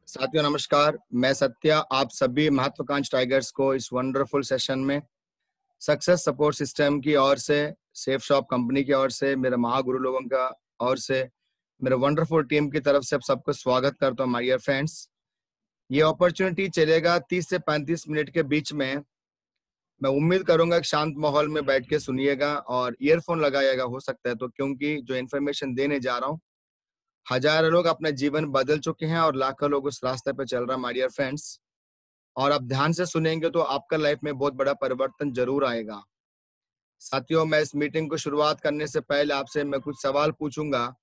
साथियों नमस्कार, मैं सत्या आप सभी महत्वाकांक्षी टाइगर्स को इस वंडरफुल सेशन में सक्सेस सपोर्ट सिस्टम की ओर से, सेफ शॉप कंपनी की ओर से, मेरे महागुरु लोगों का ओर से, मेरे वंडरफुल टीम की तरफ से आप सबको स्वागत करता हूं माय डियर फ्रेंड्स। ये अपॉर्चुनिटी चलेगा 30 से 35 मिनट के बीच में। मैं उम्मीद करूंगा कि शांत माहौल में बैठ के सुनिएगा और ईयरफोन लगाइएगा हो सकता है तो, क्योंकि जो इन्फॉर्मेशन देने जा रहा हूँ, हजारों लोग अपना जीवन बदल चुके हैं और लाखों लोग उस रास्ते पे चल रहा है माय डियर फ्रेंड्स। और आप ध्यान से सुनेंगे तो आपका लाइफ में बहुत बड़ा परिवर्तन जरूर आएगा। साथियों, मैं इस मीटिंग को शुरुआत करने से पहले आपसे मैं कुछ सवाल पूछूंगा।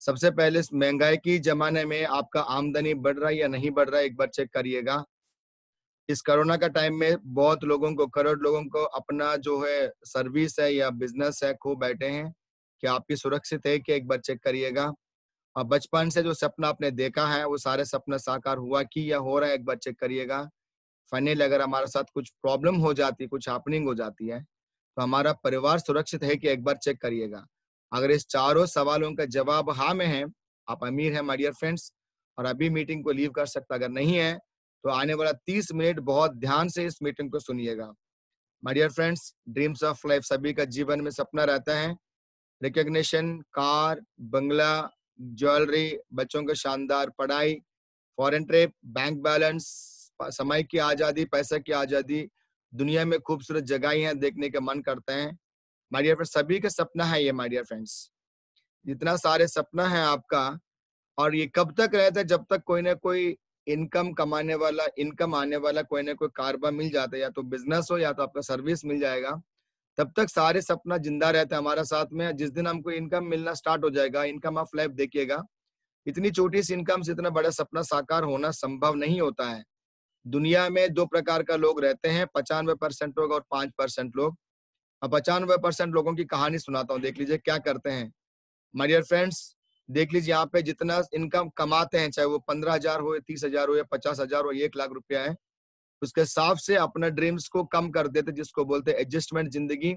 सबसे पहले, इस महंगाई की जमाने में आपका आमदनी बढ़ रहा है या नहीं बढ़ रहा है, एक बार चेक करिएगा। इस कोरोना का टाइम में बहुत लोगों को, करोड़ लोगों को अपना जो है सर्विस है या बिजनेस है खो बैठे हैं। क्या आपकी सुरक्षित है कि एक बार चेक करिएगा। और बचपन से जो सपना आपने देखा है वो सारे सपना साकार हुआ कि या हो रहा है, एक बार चेक करिएगा। फाइनली अगर हमारे साथ कुछ प्रॉब्लम हो जाती है, कुछ हैपनिंग हो जाती है, तो हमारा परिवार सुरक्षित है कि एक बार चेक करिएगा। अगर इस चारों सवालों का जवाब हाँ में है, आप अमीर हैं माय डियर फ्रेंड्स, और अभी मीटिंग को लीव कर सकता। अगर नहीं है तो आने वाला 30 मिनट बहुत ध्यान से इस मीटिंग को सुनिएगा। My dear friends, dreams of life, सभी का जीवन में सपना रहता है। रिकॉग्निशन, कार, बंगला, ज्वेलरी, बच्चों का शानदार पढ़ाई, फॉरेन ट्रिप, बैंक बैलेंस, समय की आजादी, पैसा की आजादी, दुनिया में खूबसूरत जगहें हैं देखने का मन करता है। माय डियर फ्रेंड्स, सभी का सपना है ये माय डियर फ्रेंड्स। इतना सारे सपना है आपका, और ये कब तक रहता है, जब तक कोई ना कोई इनकम कमाने वाला, इनकम आने वाला कोई ना कोई कारोबार मिल जाता है, या तो बिजनेस हो या तो आपका सर्विस मिल जाएगा। तब तक सारे सपना जिंदा रहता है हमारा साथ में। जिस दिन हमको इनकम मिलना स्टार्ट हो जाएगा, इनकम ऑफ लाइफ देखिएगा, इतनी छोटी सी इनकम से इतना बड़ा सपना साकार होना संभव नहीं होता है। दुनिया में दो प्रकार का लोग रहते हैं, 95% लोग और 5% लोग। अब 95% लोगों की कहानी सुनाता हूँ, देख लीजिए क्या करते हैं माय डियर फ्रेंड्स। देख लीजिए यहाँ पे जितना इनकम कमाते हैं, चाहे वो 15,000 हो, 30,000 हो या 50,000 हो, 1 लाख रुपया है, उसके हिसाब से अपना ड्रीम्स को कम कर देते, जिसको बोलते हैं एडजस्टमेंट जिंदगी,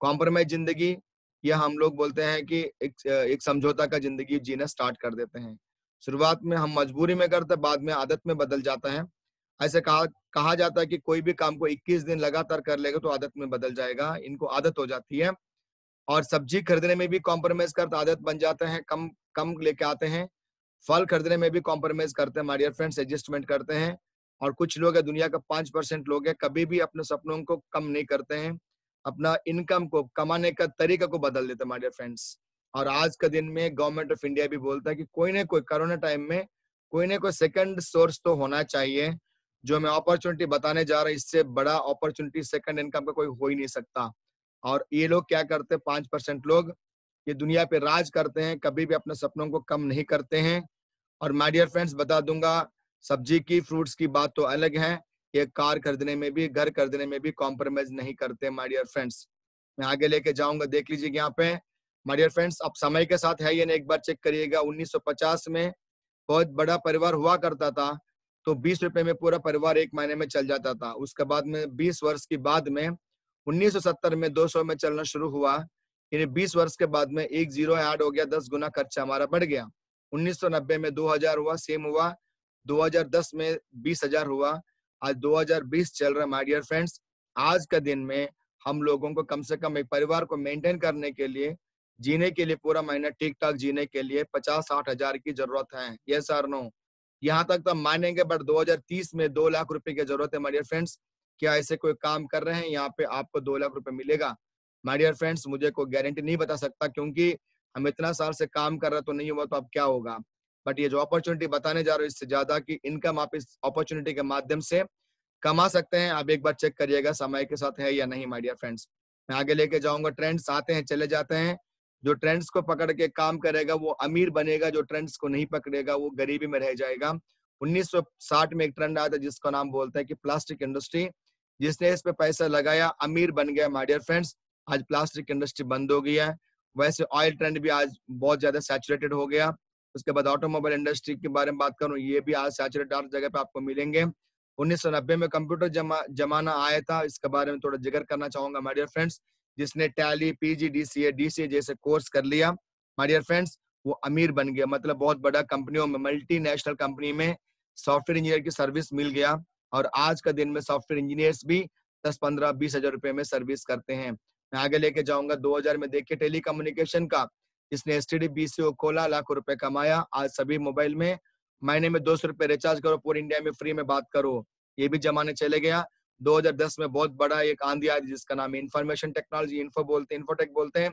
कॉम्प्रोमाइज जिंदगी, या हम लोग बोलते हैं कि एक समझौता का जिंदगी जीना स्टार्ट कर देते हैं। शुरुआत में हम मजबूरी में करते, बाद में आदत में बदल जाता है। ऐसे कहा कहा जाता है कि कोई भी काम को 21 दिन लगातार कर लेगा तो आदत में बदल जाएगा। इनको आदत हो जाती है। और सब्जी खरीदने में भी कॉम्प्रोमाइज करते, आदत बन जाते हैं, कम कम लेके आते हैं। फल खरीदने में भी कॉम्प्रोमाइज करते हैं माय डियर फ्रेंड्स, एडजस्टमेंट करते हैं। और कुछ लोग है, दुनिया का 5% लोग है, कभी भी अपने सपनों को कम नहीं करते हैं। अपना इनकम को, कमाने का तरीका को बदल देते हैं माय डियर फ्रेंड्स। और आज का दिन में गवर्नमेंट ऑफ इंडिया भी बोलता है कि कोई ना कोई कोरोना टाइम में कोई ना कोई सेकंड सोर्स तो होना चाहिए। जो मैं अपॉर्चुनिटी बताने जा रहा हूँ, इससे बड़ा अपॉर्चुनिटी सेकंड इनकम का कोई हो ही नहीं सकता। और ये लोग क्या करते हैं, 5% लोग, ये दुनिया पे राज करते हैं, कभी भी अपने सपनों को कम नहीं करते हैं। और माय डियर फ्रेंड्स बता दूंगा, सब्जी की, फ्रूट्स की बात तो अलग है। ये कार खरीदने में भी, घर खरीदने में भी कॉम्प्रोमाइज नहीं करते माय डियर फ्रेंड्स। मैं आगे लेके जाऊंगा, देख लीजिए यहाँ पे माय डियर फ्रेंड्स। अब समय के साथ है ये ना, एक बार चेक करिएगा। 1950 में बहुत बड़ा परिवार हुआ करता था, तो 20 रुपए में पूरा परिवार एक महीने में चल जाता था। उसके बाद में 20 वर्ष की बाद में 1970 में 200 में चलना शुरू हुआ। यानी 20 वर्ष के बाद में एक जीरो ऐड हो गया, 10 गुना खर्चा हमारा बढ़ गया। 1990 में 2000 हुआ, सेम हुआ। 2010 में 20,000 हुआ। आज 2020 चल रहा है माय डियर फ्रेंड्स। आज का दिन में हम लोगों को कम से कम एक परिवार को मेंटेन करने के लिए, जीने के लिए, पूरा महीना ठीक ठाक जीने के लिए 50-60 हजार की जरूरत है। यस और नो? यहाँ तक तो हम मानेंगे, बट 2030 में 2 लाख रुपए की जरूरत है माय डियर फ्रेंड्स। क्या ऐसे कोई काम कर रहे हैं यहाँ पे आपको 2 लाख रुपए मिलेगा? माय डियर फ्रेंड्स, मुझे कोई गारंटी नहीं बता सकता, क्योंकि हम इतना साल से काम कर रहे तो नहीं हुआ, तो अब क्या होगा। बट ये जो अपॉर्चुनिटी बताने जा रहा हूँ, इससे ज्यादा की इनकम आप इस अपॉर्चुनिटी के माध्यम से कमा सकते हैं। आप एक बार चेक करिएगा समय के साथ है या नहीं माय डियर फ्रेंड्स। मैं आगे लेके जाऊंगा। ट्रेंड्स आते हैं, चले जाते हैं। जो ट्रेंड्स को पकड़ के काम करेगा वो अमीर बनेगा, जो ट्रेंड्स को नहीं पकड़ेगा वो गरीबी में रह जाएगा। 1960 में एक ट्रेंड आया था जिसका नाम बोलते हैं कि प्लास्टिक इंडस्ट्री। जिसने इस पे पैसा लगाया अमीर बन गया माय डियर फ्रेंड्स। आज प्लास्टिक इंडस्ट्री बंद हो गई है। वैसे ऑयल ट्रेंड भी आज बहुत ज्यादा सैचुरेटेड हो गया। उसके बाद ऑटोमोबाइल इंडस्ट्री के बारे में बात करूं, ये भी आज सैचुरेटेड हर जगह पे आपको मिलेंगे। 1990 में कंप्यूटर जमाना आया था, इसके बारे में थोड़ा जिक्र करना चाहूंगा माय डियर फ्रेंड्स। जिसने टैली, पीजीडीसीए, डीसीए जैसे कोर्स कर लिया माय डियर फ्रेंड्स, वो अमीर बन गया। मतलब बहुत बड़ा कंपनियों में, मल्टीनेशनल कंपनी में सॉफ्टवेयर इंजीनियर की सर्विस मिल गया और आज का दिन में सॉफ्टवेयर इंजीनियर्स भी 10, 15, 20 हजार रुपए में सर्विस करते हैं। मैं आगे लेके जाऊंगा 2000 में देखिए टेलीकम्युनिकेशन का, जिसने एसटीडी बीसीओ खोला, लाखों रुपए कमाया। आज सभी मोबाइल में महीने में 200 रुपए रिचार्ज करो, पूरी इंडिया में फ्री में बात करो। ये भी जमाने चले गया। 2010 में बहुत बड़ा एक आंधी आई जिसका नाम है इंफॉर्मेशन टेक्नोलॉजी, इन्फोटेक बोलते हैं।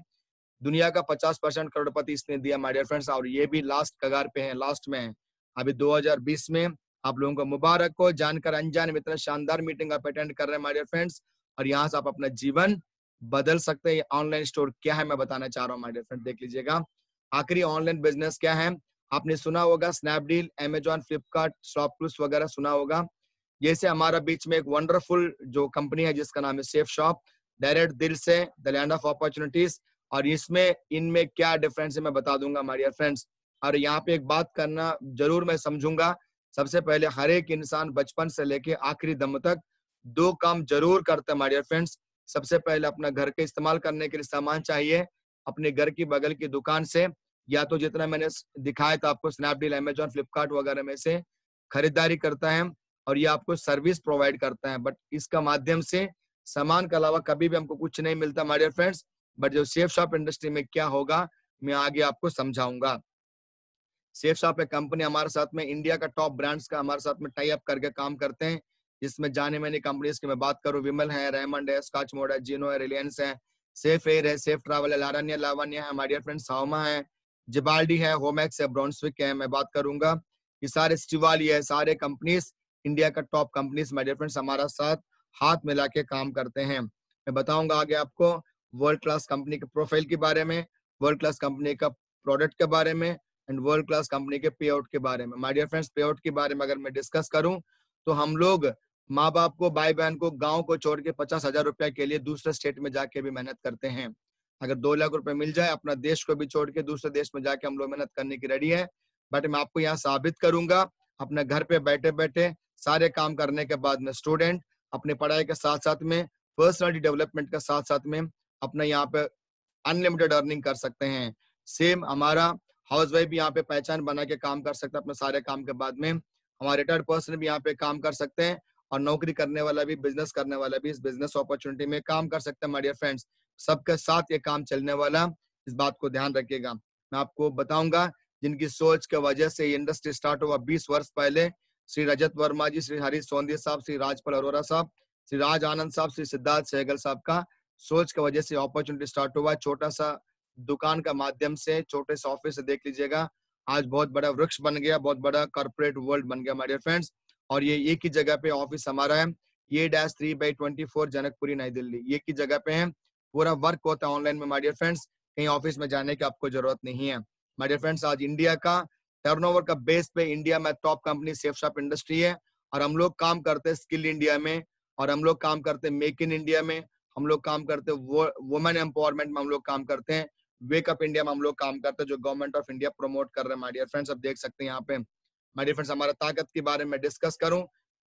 दुनिया का 50% करोड़पति इसने दिया माय डियर फ्रेंड्स, और ये भी लास्ट कगार पे है, लास्ट में है। अभी 2020 में आप लोगों को मुबारक हो, जानकर अनजान में इतना शानदार मीटिंग आप अटेंड कर रहे हैं माय डियर फ्रेंड्स, और यहाँ से आप अपना जीवन बदल सकते हैं। ऑनलाइन स्टोर क्या है मैं बताना चाह रहा हूँ माय डियर फ्रेंड, देख लीजिएगा। आखिरी ऑनलाइन बिजनेस क्या है, आपने सुना होगा स्नैपडील, अमेजॉन, फ्लिपकार्ट, शॉपक्लूज वगैरह सुना होगा। जैसे हमारा बीच में एक वंडरफुल जो कंपनी है जिसका नाम है सेफ शॉप, डायरेक्ट दिल से, द लैंड ऑफ अपॉर्चुनिटीज। और इसमें इनमें क्या डिफरेंस है मैं बता दूंगा माय डियर फ्रेंड्स। और यहाँ पे एक बात करना जरूर मैं समझूंगा, सबसे पहले हर एक इंसान बचपन से लेके आखिरी दम तक 2 काम जरूर करता है माय डियर फ्रेंड्स। सबसे पहले अपना घर के इस्तेमाल करने के लिए सामान चाहिए, अपने घर की बगल की दुकान से, या तो जितना मैंने दिखाया था आपको स्नैपडील, अमेजॉन, फ्लिपकार्ट वगैरह में से खरीदारी करता है, और ये आपको सर्विस प्रोवाइड करता है। बट इसका माध्यम से सामान के अलावा कभी भी हमको कुछ नहीं मिलता माय डियर फ्रेंड्स। बट जो सेफ शॉप इंडस्ट्री में क्या होगा मैं आगे आपको समझाऊंगा। सेफ शॉप एक कंपनी हमारे साथ में इंडिया का टॉप ब्रांड्स का हमारे साथ में टाई अप करके काम करते हैं, जिसमें जाने मानी कंपनीज की मैं बात करूं, विमल है, रेमंड है, स्कॉच मोड है, जिनो है, रिलायंस है, सेफ एयर है, सेफ ट्रैवल है, लावण्य है, हमारे डियर फ्रेंड साउमा है, जिबाल्डी है, होमैक्स है, ब्रॉन्सविक है, मैं बात करूंगा। ये सारे स्टिवाली है, सारे कंपनीज इंडिया का top companies my dear friends हमारा साथ हाथ मिला के काम करते हैं। मैं बताऊंगा आगे आपको वर्ल्ड क्लास कंपनी के प्रोफाइल के बारे में, वर्ल्ड क्लास कंपनी का प्रोडक्ट के बारे में, एंड वर्ल्ड क्लास कंपनी के पे आउट के बारे में। माय डियर फ्रेंड्स, पे आउट के बारे में अगर मैं डिस्कस करूं तो हम लोग माँ बाप को, भाई बहन को, गांव को छोड़ के 50,000 रुपए के लिए दूसरे स्टेट में जाके भी मेहनत करते हैं। अगर 2 लाख रुपए मिल जाए, अपना देश को भी छोड़ के दूसरे देश में जाके हम लोग मेहनत करने की रेडी है। बट मैं आपको यहाँ साबित करूंगा, अपने घर पे बैठे बैठे सारे काम करने के बाद में स्टूडेंट अपने पढ़ाई के साथ साथ में, पर्सनालिटी डेवलपमेंट के साथ साथ में अपना यहाँ पे अनलिमिटेड अर्निंग कर सकते हैं। सेम हमारा हाउस वाइफ भी यहाँ पे पहचान बना के काम कर सकता है अपने सारे काम के बाद में। हमारे रिटायर्ड पर्सन भी यहाँ पे काम कर सकते हैं, और नौकरी करने वाला भी, बिजनेस करने वाला भी इस बिजनेस अपॉर्चुनिटी में काम कर सकते हैं माय डियर फ्रेंड्स। सबके साथ ये काम चलने वाला, इस बात को ध्यान रखिएगा। मैं आपको बताऊंगा जिनकी सोच के वजह से ये इंडस्ट्री स्टार्ट हुआ 20 वर्ष पहले, श्री रजत वर्मा जी, श्री हरीश सोंधी साहब, श्री राजपाल अरोरा साहब, श्री राज आनंद साहब, श्री सिद्धार्थ सहगल साहब का सोच की वजह से अपॉर्चुनिटी स्टार्ट हुआ। छोटा सा दुकान का माध्यम से, छोटे से ऑफिस से, देख लीजिएगा आज बहुत बड़ा वृक्ष बन गया, बहुत बड़ा कॉर्पोरेट वर्ल्ड बन गया माय डियर फ्रेंड्स। और ये एक ही जगह पे ऑफिस हमारा है, ये -3/24 जनकपुरी नई दिल्ली, ये की जगह पे है। पूरा वर्क होता है ऑनलाइन में माय डियर फ्रेंड्स, कहीं ऑफिस में जाने की आपको जरूरत नहीं है माय डियर फ्रेंड्स। आज इंडिया का टर्नओवर का बेस पे इंडिया में top company safe shop industry है, और हम लोग काम करते हैं स्किल इंडिया में, और हम लोग काम करते हैं मेक इन इंडिया में, हम लोग काम करते हैं वुमेन एम्पावरमेंट में, हम लोग काम करते हैं वेकअप इंडिया में, हम लोग काम करते हैं जो गवर्नमेंट ऑफ इंडिया प्रमोट कर रहे हैं माय डियर फ्रेंड्स। अब देख सकते हैं यहाँ पे माय डियर फ्रेंड्स, हमारा ताकत के बारे में डिस्कस करूं।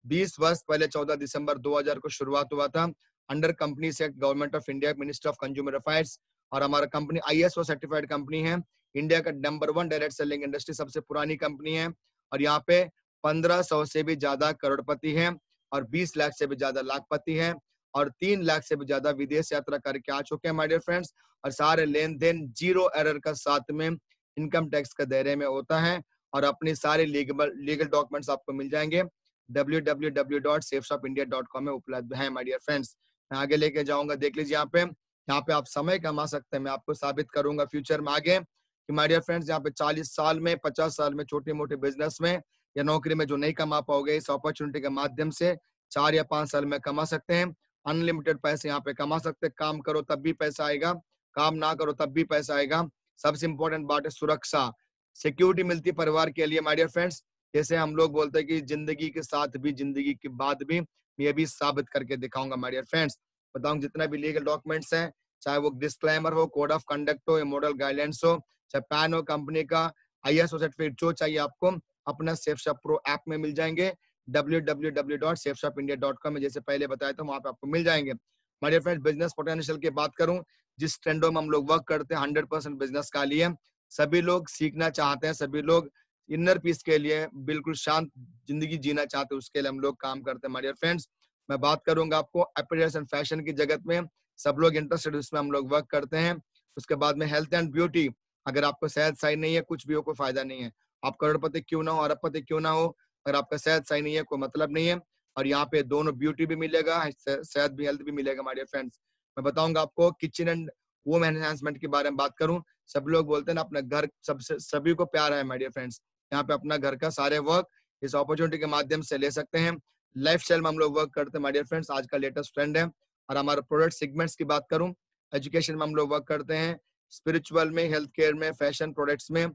20 वर्ष पहले 14 दिसंबर 2000 को शुरुआत हुआ था under company sect government of India, ministry of consumer affairs. और हमारा कंपनी ISO सर्टिफाइड कंपनी है, इंडिया का नंबर 1 डायरेक्ट सेलिंग इंडस्ट्री, सबसे पुरानी कंपनी है। और यहाँ पे 1500 से भी ज्यादा करोड़पति हैं, और 20 लाख से भी ज्यादा लाखपति हैं, और 3 लाख से भी ज्यादा विदेश यात्रा करके आ चुके हैं माय डियर फ्रेंड्स। और सारे लेन देन जीरो एरर का साथ में इनकम टैक्स के दायरे में होता है, और अपनी सारे लीगल डॉक्यूमेंट्स आपको मिल जाएंगे www.safeshopindia.com में उपलब्ध है माय डियर फ्रेंड्स। मैं आगे लेके जाऊंगा, देख लीजिए यहाँ पे आप समय कमा सकते हैं। मैं आपको साबित करूंगा फ्यूचर में आगे कि माय डियर फ्रेंड्स, यहाँ पे 40 साल में, 50 साल में छोटे मोटे बिजनेस में या नौकरी में जो नहीं कमा पाओगे, इस अपॉर्चुनिटी के माध्यम से 4 या 5 साल में कमा सकते हैं। अनलिमिटेड पैसे यहाँ पे कमा सकते हैं। काम करो तब भी पैसा आएगा, काम ना करो तब भी पैसा आएगा। सबसे इंपॉर्टेंट बात है सुरक्षा, सिक्योरिटी मिलती परिवार के लिए माय डियर फ्रेंड्स। जैसे हम लोग बोलते हैं कि जिंदगी के साथ भी, जिंदगी के बाद भी, मैं ये भी साबित करके दिखाऊंगा माय डियर फ्रेंड्स। बताऊं जितना भी लीगल डॉक्यूमेंट्स हैं, चाहे वो डिस्क्लेमर हो, कोड ऑफ कंडक्ट हो, या मॉडल गाइडलाइंस हो, चाहे पैन हो कंपनी का, ISO सर्टिफिकेट, जो चाहिए आपको अपना सेफ शॉप प्रो ऐप में मिल जाएंगे। www.safeshopindia.com में जैसे पहले बताया था वहां पे आपको मिल जाएंगे my dear friends. Business potential की बात करूं, जिस ट्रेंडों में हम लोग वर्क करते हैं 100% बिजनेस का लिए, सभी लोग सीखना चाहते हैं, सभी लोग इनर पीस के लिए, बिल्कुल शांत जिंदगी जीना चाहते हैं, उसके लिए हम लोग काम करते हैं माय डियर फ्रेंड्स। मैं बात करूंगा आपको अपीयरेंस एंड फैशन की जगत में, सब लोग इंटरेस्टेड, उसमें हम लोग वर्क करते हैं। उसके बाद में हेल्थ एंड ब्यूटी, अगर आपको सेहत सही नहीं है, कुछ भी हो, कोई फायदा नहीं है। आप करोड़पति क्यों ना हो, अरबपति क्यों ना हो, अगर आपका सेहत सही नहीं है, कोई मतलब नहीं है। और यहाँ पे दोनों ब्यूटी भी मिलेगा, सेहत भी, हेल्थ भी मिलेगा माय डियर फ्रेंड्स। मैं बताऊंगा आपको किचन एंड होम एनहांसमेंट के बारे में बात करूं, सब लोग बोलते हैं ना अपना घर सबसे सभी को प्यार है माय डियर फ्रेंड्स। यहाँ पे अपना घर का सारे वर्क इस अपॉर्चुनिटी के माध्यम से ले सकते हैं। लाइफस्टाइल में हम लोग वर्क करते हैं माय डियर फ्रेंड्स, आज का लेटेस्ट ट्रेंड है। और हमारे प्रोडक्ट सेगमेंट्स की बात करूं, एजुकेशन में हम लोग वर्क करते हैं, स्पिरिचुअल में, हेल्थ केयर में, फैशन प्रोडक्ट्स में,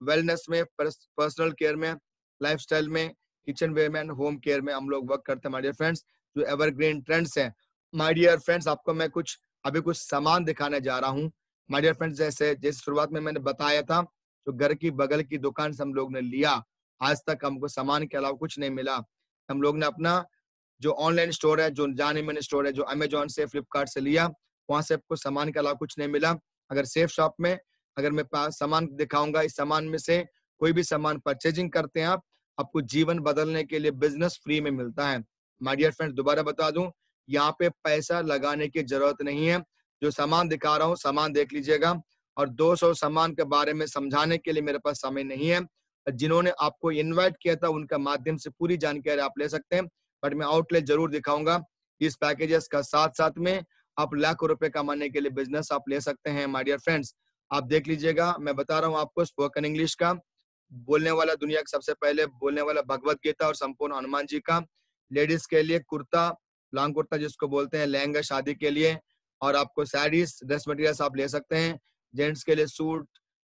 वेलनेस में, पर्सनल केयर में, लाइफस्टाइल में, किचन वेयर में, होम केयर में हम लोग वर्क करते हैं माय डियर फ्रेंड्स, जो एवरग्रीन ट्रेंड्स हैं। माय डियर फ्रेंड्स, आपको मैं अभी कुछ सामान दिखाने जा रहा हूँ माय डियर फ्रेंड्स। जैसे जैसे शुरुआत में मैंने बताया था, जो घर की बगल की दुकान से हम लोग ने लिया, आज तक हमको सामान के अलावा कुछ नहीं मिला। हम लोग ने अपना जो ऑनलाइन स्टोर है, जो जाने माने स्टोर है, जो अमेजोन से, फ्लिपकार्ट से लिया, वहां से आपको सामान के अलावा कुछ नहीं मिला। अगर सेफ शॉप में अगर मैं पास सामान दिखाऊंगा, इस सामान में से कोई भी सामान परचेजिंग करते हैं आप, आपको जीवन बदलने के लिए बिजनेस फ्री में मिलता है माय डियर फ्रेंड्स। दोबारा बता दूं, यहाँ पे पैसा लगाने की जरूरत नहीं है। जो सामान दिखा रहा हूँ, सामान देख लीजिएगा। और 200 सामान के बारे में समझाने के लिए मेरे पास समय नहीं है। जिन्होंने आपको इनवाइट किया था, उनका माध्यम से पूरी जानकारी आप ले सकते हैं, बट मैं आउटलेट जरूर दिखाऊंगा। इस पैकेजेस का साथ साथ में आप लाखों रुपए कमाने के लिए बिजनेस आप ले सकते हैं माय डियर फ्रेंड्स। आप देख लीजिएगा, मैं बता रहा हूँ आपको स्पोकन इंग्लिश का बोलने वाला, दुनिया का सबसे पहले बोलने वाला भगवत गीता और संपूर्ण हनुमान जी का। लेडीज के लिए कुर्ता, लॉन्ग कुर्ता जिसको बोलते हैं, लहंगा शादी के लिए, और आपको साड़ीज, ड्रेस मटेरियल्स आप ले सकते हैं। जेंट्स के लिए सूट,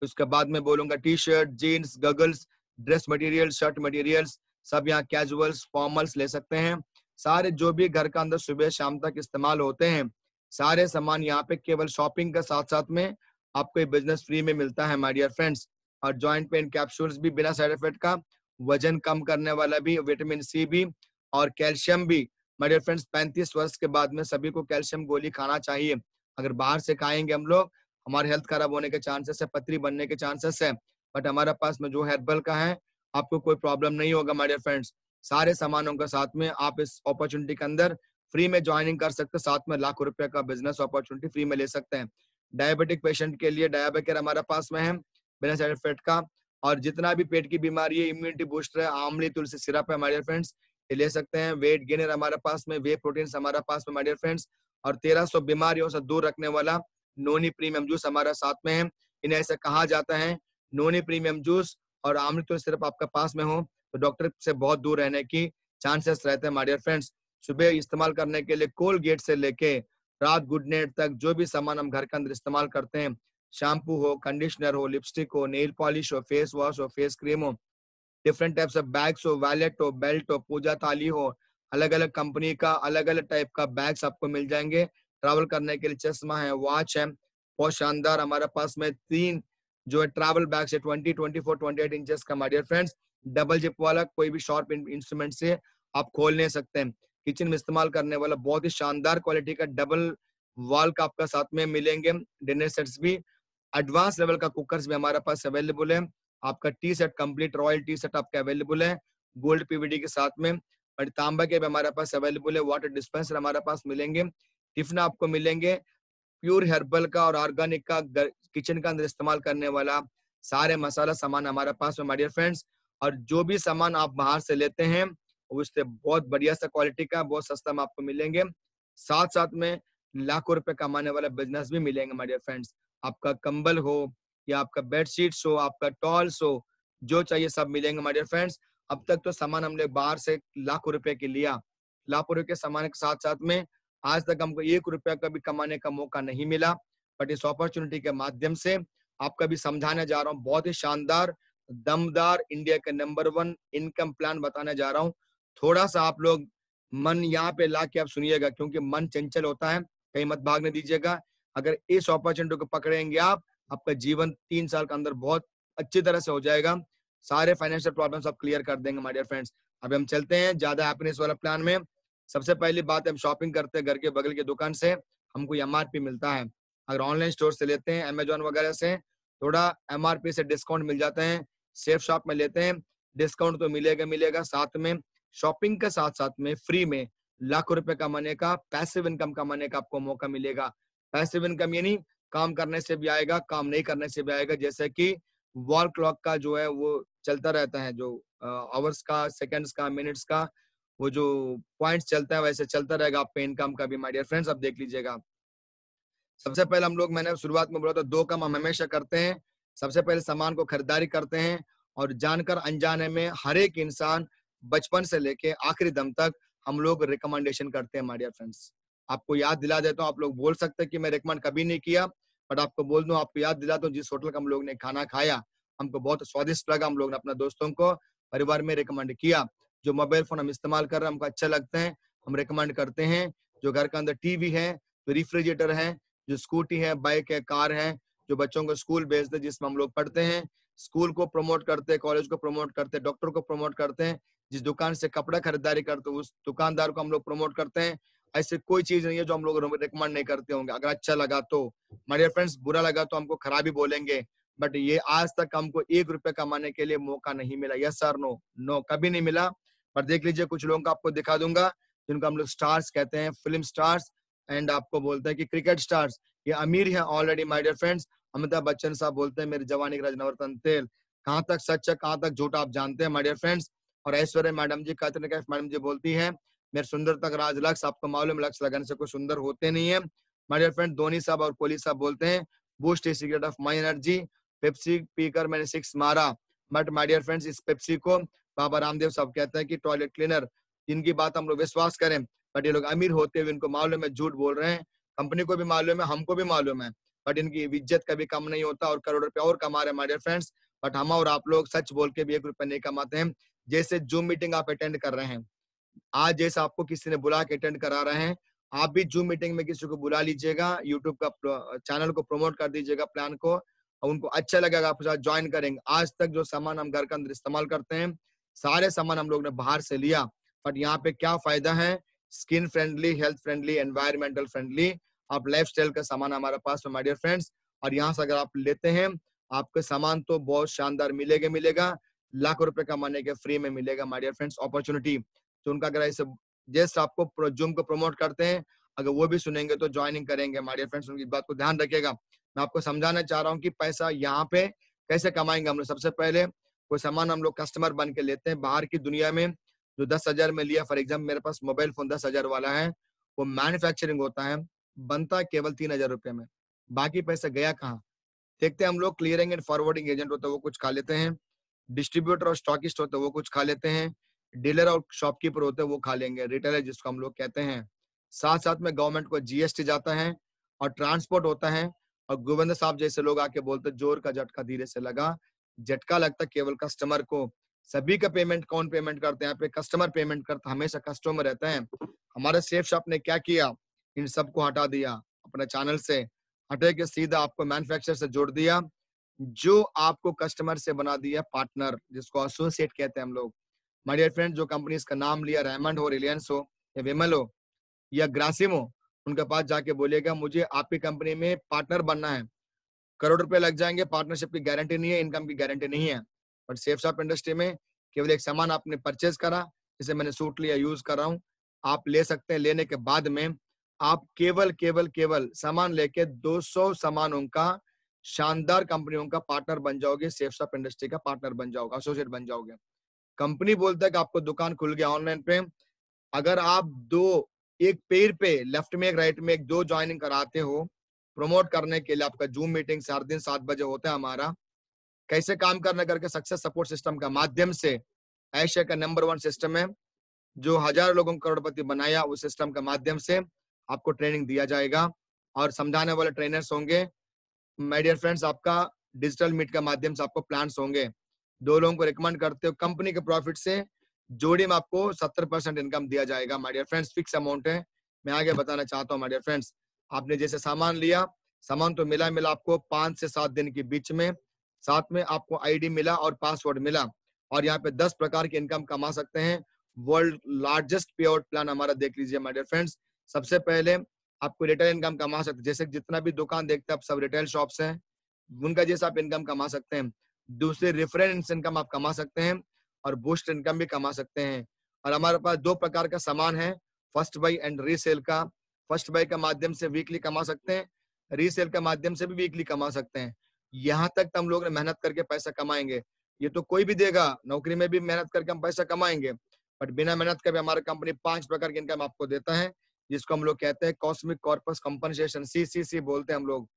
उसके बाद में बोलूंगा T shirt, jeans, goggles, dress material, shirt materials, सब यहाँ कैजुअल्स, फॉर्मल्स ले सकते हैं। सारे जो भी घर का अंदर सुबह शाम तक इस्तेमाल होते हैं, सारे सामान यहाँ पे केवल शॉपिंग के साथ साथ में आपको ये बिजनेस फ्री में मिलता है माय डियर फ्रेंड्स। और जॉइंट पेन कैप्सूल्स भी बिना साइड इफेक्ट का, वजन कम करने वाला भी, विटामिन सी भी और कैल्शियम भी माय डियर फ्रेंड्स। 35 वर्ष के बाद में सभी को कैल्शियम गोली खाना चाहिए। अगर बाहर से खाएंगे हम लोग, हमारे हेल्थ खराब होने के चांसेस है, पथरी बनने के चांसेस है। बट हमारे पास में जो हर्बल का है, आपको कोई प्रॉब्लम नहीं होगा माय डियर फ्रेंड्स। सारे सामानों के साथ में आप इस अपॉर्चुनिटी के अंदर फ्री में ज्वाइनिंग कर सकते हैं, साथ में लाखों रुपए का बिजनेस अपॉर्चुनिटी फ्री में ले सकते हैं। डायबिटिक पेशेंट के लिए डायबिकेयर हमारे पास में है, बिना साइड इफेक्ट का। और जितना भी पेट की बीमारी है, इम्यूनिटी बूस्टर है, आमली तुलसी सिरप है माय डियर फ्रेंड्स, ये ले सकते हैं। वेट गेनर हमारे पास में, वे प्रोटीन हमारे पास में माय डियर फ्रेंड्स। और 1300 बीमारियों से दूर रखने वाला नोनी प्रीमियम जूस हमारे साथ में है। इन्हें ऐसे कहा जाता है नोनी प्रीमियम जूस और आमली तुलसी सिरप आपके पास में हो तो डॉक्टर से बहुत दूर रहने की चांसेस रहते हैं माय डियर फ्रेंड्स। सुबह इस्तेमाल करने के लिए कोलगेट से लेके रात गुड नाइट तक जो भी सामान हम घर के अंदर इस्तेमाल करते हैं, शैम्पू हो, कंडीशनर हो, लिपस्टिक हो, नेल पॉलिश हो, फेस वॉश हो, फेस क्रीम हो, डिफरेंट टाइप्स ऑफ बैग्स हो, वैलेट हो, बेल्ट हो, पूजा थाली हो, अलग अलग कंपनी का अलग अलग टाइप का बैग्स आपको मिल जाएंगे। ट्रैवल करने के लिए चश्मा है, वॉच है, बहुत शानदार। हमारे पास में 3 जो है ट्रैवल बैग्स है, 20, 24, 28 इंचेस का my dear friends. Double zip वाला, कोई भी शॉर्प इंस्ट्रूमेंट से आप खोल नहीं सकते हैं। किचन में इस्तेमाल करने वाला बहुत ही शानदार क्वालिटी का डबल वॉल का आपका साथ में मिलेंगे। डिनर सेट्स भी, एडवांस लेवल का कुकर्स भी हमारे पास अवेलेबल है। आपका T set, complete royal T set आपका अवेलेबल है गोल्ड पीवीडी के साथ में। और तांबा के भी हमारे पास अवेलेबल है। वाटर डिस्पेंसर हमारे पास मिलेंगे। टिफिन आपको मिलेंगे प्योर हर्बल का और ऑर्गेनिक का, किचन का अंदर इस्तेमाल करने वाला सारे मसाला सामान हमारे पास में माय डियर फ्रेंड्स। और जो भी सामान आप बाहर से लेते हैं, उससे बहुत बढ़िया सा क्वालिटी का, बहुत सस्ता में आपको मिलेंगे। साथ साथ में लाखों रुपए कमाने वाला बिजनेस भी मिलेंगे माय डियर फ्रेंड्स। आपका कंबल हो या आपका बेडशीट्स हो, आपका टॉल्स हो, जो चाहिए सब मिलेंगे माय डियर फ्रेंड्स। अब तक तो सामान हमने बाहर से लाखों रुपए के लिया, लाखों रुपए के सामान के साथ साथ में आज तक हमको 1 रुपया का भी कमाने का मौका नहीं मिला। बट इस अपॉर्चुनिटी के माध्यम से आपका भी समझाने जा रहा हूँ, बहुत ही शानदार, दमदार, इंडिया के नंबर 1 इनकम प्लान बताने जा रहा हूँ। थोड़ा सा आप लोग मन यहाँ पे ला के आप सुनिएगा, क्योंकि मन चंचल होता है, कहीं मत भागने दीजिएगा। अगर इस अपॉर्चुनिटी को पकड़ेंगे आप, आपका जीवन 3 साल के अंदर बहुत अच्छी तरह से हो जाएगा। सारे फाइनेंशियल प्रॉब्लम्स आप क्लियर कर देंगे माय डियर फ्रेंड्स। अभी हम चलते हैं ज्यादा हैप्पीनेस वाला प्लान में। सबसे पहली बात, हम शॉपिंग करते हैं घर के बगल की दुकान से, हमको एमआरपी मिलता है। अगर ऑनलाइन स्टोर से लेते हैं, अमेजोन वगैरह से, थोड़ा एमआरपी से डिस्काउंट मिल जाते हैं। सेफ शॉप में लेते हैं, डिस्काउंट तो मिलेगा मिलेगा, साथ में शॉपिंग के साथ साथ में फ्री में लाखों रुपए कमाने का, पैसिव इनकम कमाने का आपको मौका मिलेगा। पैसिव इनकम यानी काम करने से भी आएगा, काम नहीं करने से भी आएगा। जैसे कि वॉल क्लॉक का जो है वो चलता रहता है, जो आवर्स का, सेकंड्स का, मिनट्स का, वो जो पॉइंट्स चलता है वैसे चलता रहेगा आपका इनकम का भी। माय डियर फ्रेंड्स, आप देख लीजिएगा। सबसे पहले हम लोग, मैंने शुरुआत में बोला था, 2 काम हम हमेशा करते हैं। सबसे पहले सामान को खरीदारी करते हैं और जानकर अनजाने में हर एक इंसान बचपन से लेके आखिरी दम तक हम लोग रिकमेंडेशन करते हैं माय डियर फ्रेंड्स। आपको याद दिला देता हूँ, आप लोग बोल सकते हैं कि मैं रिकमेंड कभी नहीं किया, बट आपको बोल दूं, आपको याद दिलाता हूँ, जिस होटल का हम लोग ने खाना खाया, हमको बहुत स्वादिष्ट लगा, हम लोग ने अपने दोस्तों को, परिवार में रिकमेंड किया। जो मोबाइल फोन हम इस्तेमाल कर रहे हैं हमको अच्छा लगता है, हम रिकमेंड करते हैं। जो घर के अंदर टीवी है, जो रेफ्रिजरेटर है, जो स्कूटी है, बाइक है, कार है, जो बच्चों को स्कूल भेजते हैं जिसमें हम लोग पढ़ते हैं, स्कूल को प्रमोट करते हैं, कॉलेज को प्रमोट करते हैं, डॉक्टर को प्रमोट करते हैं, जिस दुकान से कपड़ा खरीदारी करते हैं उस दुकानदार को हम लोग प्रमोट करते हैं। ऐसे कोई चीज नहीं है जो हम लोग रिकमेंड नहीं करते होंगे। अगर अच्छा लगा तो, माय डियर फ्रेंड्स, बुरा लगा तो हमको खराब ही बोलेंगे, बट ये आज तक हमको 1 रुपए कमाने के लिए मौका नहीं मिला। Yes sir, no? नो, कभी नहीं मिला। पर देख लीजिए, कुछ लोगों को आपको दिखा दूंगा जिनको हम लोग स्टार्स कहते हैं, फिल्म स्टार्स, एंड आपको बोलते हैं कि क्रिकेट स्टार्स, ये अमीर है already my dear friends. Amitabh Bachchan साहब बोलते हैं मेरी जवानी का रजनवर्तन तेल। कहाँ तक सच है, कहाँ तक झूठ, आप जानते हैं माय डियर फ्रेंड्स। और ऐश्वर्या मैडम जी, कैटरीना कैफ मैडम जी बोलती है मेरे सुंदर तक राज लक्ष्य, आपको मालूम लक्ष्य लगाने से कोई सुंदर होते नहीं है माय डियर फ्रेंड। धोनी साहब और कोहली साहब बोलते हैं boost is secret of my energy, Pepsi पीकर मैंने 6 मारा। बट माय डियर फ्रेंड्स, इस पेप्सी को बाबा रामदेव साहब कहते हैं कि टॉयलेट क्लीनर। इनकी बात हम लोग विश्वास करें, बट ये लोग अमीर होते हुए इनको मालूम है झूठ बोल रहे हैं। कंपनी को भी मालूम है, हमको भी मालूम है, बट इनकी इज्जत कभी कम नहीं होता और करोड़ रुपया और कमा रहे हैं माय डियर फ्रेंड्स। बट हम और आप लोग सच बोल के भी 1 रुपया नहीं कमाते हैं। जैसे जूम मीटिंग आप अटेंड कर रहे हैं, आज जैसे आपको किसी ने बुला के अटेंड करा रहे हैं, आप भी जूम मीटिंग में किसी को बुला लीजिएगा, यूट्यूब का चैनल को प्रमोट कर दीजिएगा, प्लान को, और उनको अच्छा लगेगा, आपके साथ ज्वाइन करेंगे। आज तक जो सामान हम घर के अंदर इस्तेमाल करते हैं, सारे सामान हम लोग ने बाहर से लिया, बट यहाँ पे क्या फायदा है? Skin friendly, health friendly, environmental friendly, आप लाइफ स्टाइल का सामान हमारे पास है माय डियर फ्रेंड्स। और यहाँ से अगर आप लेते हैं, आपके सामान तो बहुत शानदार मिलेगा मिलेगा, लाखों रुपए कमाने के फ्री में मिलेगा माय डियर फ्रेंड्स अपॉर्चुनिटी। तो उनका अगर ऐसे जस्ट आपको जूम को प्रमोट करते हैं, अगर वो भी सुनेंगे तो ज्वाइनिंग करेंगे माय डियर फ्रेंड्स। उनकी बात को ध्यान रखिएगा। मैं आपको समझाना चाह रहा हूँ कि पैसा यहाँ पे कैसे कमाएंगे हम लोग। सबसे पहले कोई सामान हम लोग कस्टमर बन के लेते हैं बाहर की दुनिया में, जो 10,000 में लिया, फॉर एग्जाम्पल मेरे पास मोबाइल फोन 10,000 वाला है, वो मैन्युफैक्चरिंग होता है, बनता है केवल 3,000 रुपए में। बाकी पैसा गया कहाँ? देखते हैं हम लोग। क्लियरिंग एंड फॉरवर्डिंग एजेंट होता है, वो कुछ खा लेते हैं। डिस्ट्रीब्यूटर और स्टॉकिस्ट होते हैं, वो कुछ खा लेते हैं। डीलर और शॉपकीपर होते हैं, वो खा लेंगे, रिटेलर जिसको हम लोग कहते हैं। साथ साथ में गवर्नमेंट को जीएसटी जाता है और ट्रांसपोर्ट होता है। और गोविंद साहब जैसे लोग आके बोलते जोर का झटका धीरे से लगा, झटका लगता केवल कस्टमर को। सभी का पेमेंट कौन पेमेंट करते हैं? यहाँ पे कस्टमर पेमेंट करता, हमेशा कस्टमर रहता है। हमारे सेफ शॉप ने क्या किया? इन सबको हटा दिया अपने चैनल से, हटे के सीधा आपको मैन्युफैक्चरर से जोड़ दिया, जो आपको कस्टमर से बना दिया पार्टनर, जिसको एसोसिएट कहते हैं हम लोग। माय डियर फ्रेंड, जो कंपनी इसका नाम लिया, रेमंड हो, रिलायंस हो, या विमल हो, या ग्रासिम हो, उनके पास जाके बोलिएगा मुझे आपकी कंपनी में पार्टनर बनना है। करोड़ रुपए लग जाएंगे, पार्टनरशिप की गारंटी नहीं है, इनकम की गारंटी नहीं है। बट सेफ शॉप इंडस्ट्री में केवल एक सामान आपने परचेज करा, जैसे मैंने सूट लिया, यूज कर रहा हूँ, आप ले सकते हैं। लेने के बाद में आप केवल केवल केवल सामान लेके 200 सामानों का शानदार कंपनियों का पार्टनर बन जाओगे, सेफ शॉप इंडस्ट्री का पार्टनर बन जाओगे, एसोसिएट बन जाओगे। कंपनी बोलता है कि आपको दुकान खुल गया ऑनलाइन पे, अगर आप दो, एक पेड़ पे लेफ्ट में एक राइट में एक 2 ज्वाइनिंग कराते हो प्रमोट करने के लिए, आपका जूम मीटिंग हर दिन 7 बजे होता है हमारा। कैसे काम करना करके सक्सेस सपोर्ट सिस्टम का माध्यम से, एशिया का नंबर 1 सिस्टम है जो हजारों लोगों को करोड़पति बनाया, उस सिस्टम के माध्यम से आपको ट्रेनिंग दिया जाएगा और समझाने वाले ट्रेनर्स होंगे। माय डियर फ्रेंड्स, आपका डिजिटल मीट के माध्यम से आपको प्लान्स होंगे। 2 लोगों को रिकमेंड करते हो, कंपनी के प्रॉफिट से जोड़ी में आपको 70% इनकम दिया जाएगा my dear friends, fix amount है। मैं आगे बताना चाहता हूँ माय डियर फ्रेंड्स, आपने जैसे सामान लिया, सामान तो मिला आपको 5 से 7 दिन के बीच में, साथ में आपको आईडी मिला और पासवर्ड मिला, और यहाँ पे 10 प्रकार की इनकम कमा सकते हैं। वर्ल्ड लार्जेस्ट पे आउट प्लान हमारा देख लीजिए माय डियर फ्रेंड्स। सबसे पहले आपको रिटेल इनकम कमा सकते हैं, जैसे जितना भी दुकान देखते हैं आप सब रिटेल शॉप्स हैं, उनका जैसा आप इनकम कमा सकते हैं। दूसरी रेफरेंस इनकम आप कमा सकते हैं और बूस्ट इनकम भी कमा सकते हैं। और हमारे पास 2 प्रकार का सामान है, फर्स्ट बाई एंड रीसेल का। फर्स्ट बाई के माध्यम से वीकली कमा सकते हैं, रीसेल के माध्यम से भी वीकली कमा सकते हैं। यहाँ तक हम लोग ने मेहनत करके पैसा कमाएंगे, ये तो कोई भी देगा, नौकरी में भी मेहनत करके हम पैसा कमाएंगे, बट बिना मेहनत के भी हमारी कंपनी 5 प्रकार की इनकम आपको देता है, जिसको हम लोग कहते हैं कॉस्मिक कॉर्पस कंपनसेशन, सीसीसी बोलते हैं हम लोग।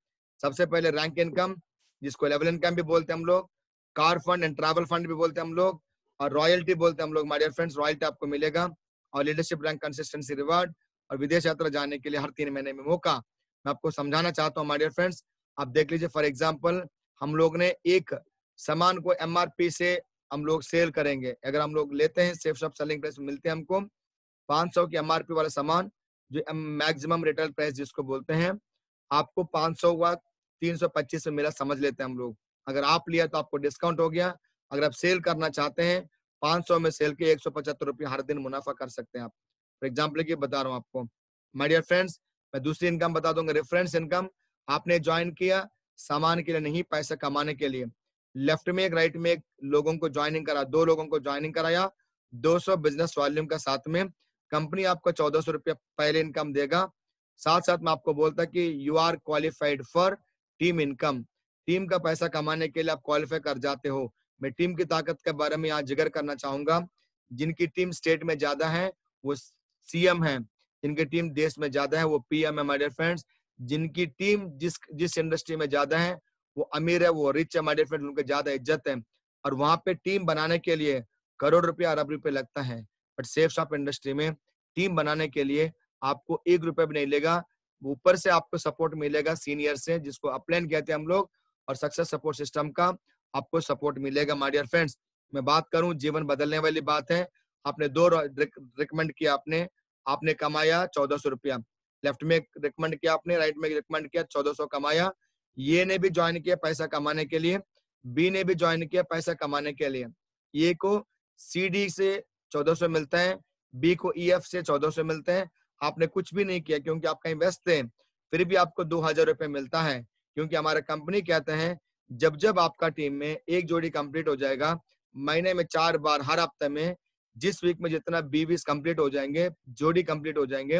सबसे पहले रैंक इनकम, जिसको लेवल इनकम भी बोलते हैं हम लोग, car fund and travel fund भी बोलते हैं हम लोग, और रॉयल्टी बोलते हैं हम लोग। माय डियर फ्रेंड्स, रॉयल्टी आपको मिलेगा, और लीडरशिप रैंक कंसिस्टेंसी रिवार्ड, और विदेश यात्रा जाने के लिए हर 3 महीने में मौका। मैं आपको समझाना चाहता हूँ माय डियर फ्रेंड्स, आप देख लीजिए फॉर एग्जांपल, हम लोग ने एक सामान को एमआरपी से हम लोग सेल करेंगे, अगर हम लोग लेते हैं सेफ शॉप सेलिंग प्राइस मिलते हैं हमको 500 की एमआरपी वाला सामान, जो मैक्सिमम रिटेल प्राइस जिसको बोलते हैं, आपको 500 हुआ, 325 में मिला समझ लेते हैं हम लोग। अगर आप लिया तो आपको डिस्काउंट हो गया। अगर आप सेल करना चाहते हैं 500 में सेल के 175 रुपये हर दिन मुनाफा कर सकते हैं आप। फॉर एग्जाम्पल की बता रहा हूँ आपको माय डियर फ्रेंड्स। मैं दूसरी इनकम बता दूंगा, रेफरेंस इनकम। आपने ज्वाइन किया सामान के लिए नहीं, पैसा कमाने के लिए। लेफ्ट में एक राइट में एक लोगों को ज्वाइनिंग करा, 2 लोगों को ज्वाइनिंग कराया, 200 बिजनेस वॉल्यूम का साथ में कंपनी आपको 1400 रुपया पहले इनकम देगा। साथ साथ में आपको बोलता कि you are qualified for team income, team का पैसा कमाने के लिए आप क्वालिफाई कर जाते हो। मैं टीम की ताकत के बारे में यहाँ जिक्र करना चाहूंगा। जिनकी टीम स्टेट में ज्यादा है वो सीएम है, जिनकी टीम देश में ज्यादा है वो पीएम है माय डियर फ्रेंड्स। जिनकी टीम जिस इंडस्ट्री में ज्यादा है वो अमीर है, वो रिच है माय डियर फ्रेंड्स, उनको ज्यादा इज्जत है। और वहां पे टीम बनाने के लिए करोड़ रुपया अरब रुपये लगता है, बट सेफ शॉप इंडस्ट्री में टीम बनाने के लिए आपको 1 रुपया भी नहीं लेगा। ऊपर से आपको सपोर्ट मिलेगा सीनियर से, जिसको अपलाइन कहते हैं हम लोग, और सक्सेस सपोर्ट सिस्टम का आपको सपोर्ट मिलेगा माय डियर फ्रेंड्स। मैं बात करूं, जीवन बदलने वाली बात है। आपने 2 रिकमेंड किया, आपने कमाया 1400 रुपया। लेफ्ट में रिकमेंड किया आपने, राइट में रिकमेंड किया, 1400 कमाया। ये ने भी ज्वाइन किया पैसा कमाने के लिए, बी ने भी ज्वाइन किया पैसा कमाने के लिए। ए को सीडी से 1400 मिलता है, बी को ईएफ से 1400 मिलते हैं। आपने कुछ भी नहीं किया क्योंकि आप कहीं व्यस्त थे, फिर भी आपको 2000 रुपये मिलता है, क्योंकि हमारा कंपनी कहते हैं जब जब आपका टीम में एक जोड़ी कंप्लीट हो जाएगा, महीने में 4 बार, हर हफ्ते में, जिस वीक में जितना बीवीस कंप्लीट हो जाएंगे, जोड़ी कंप्लीट हो जाएंगे,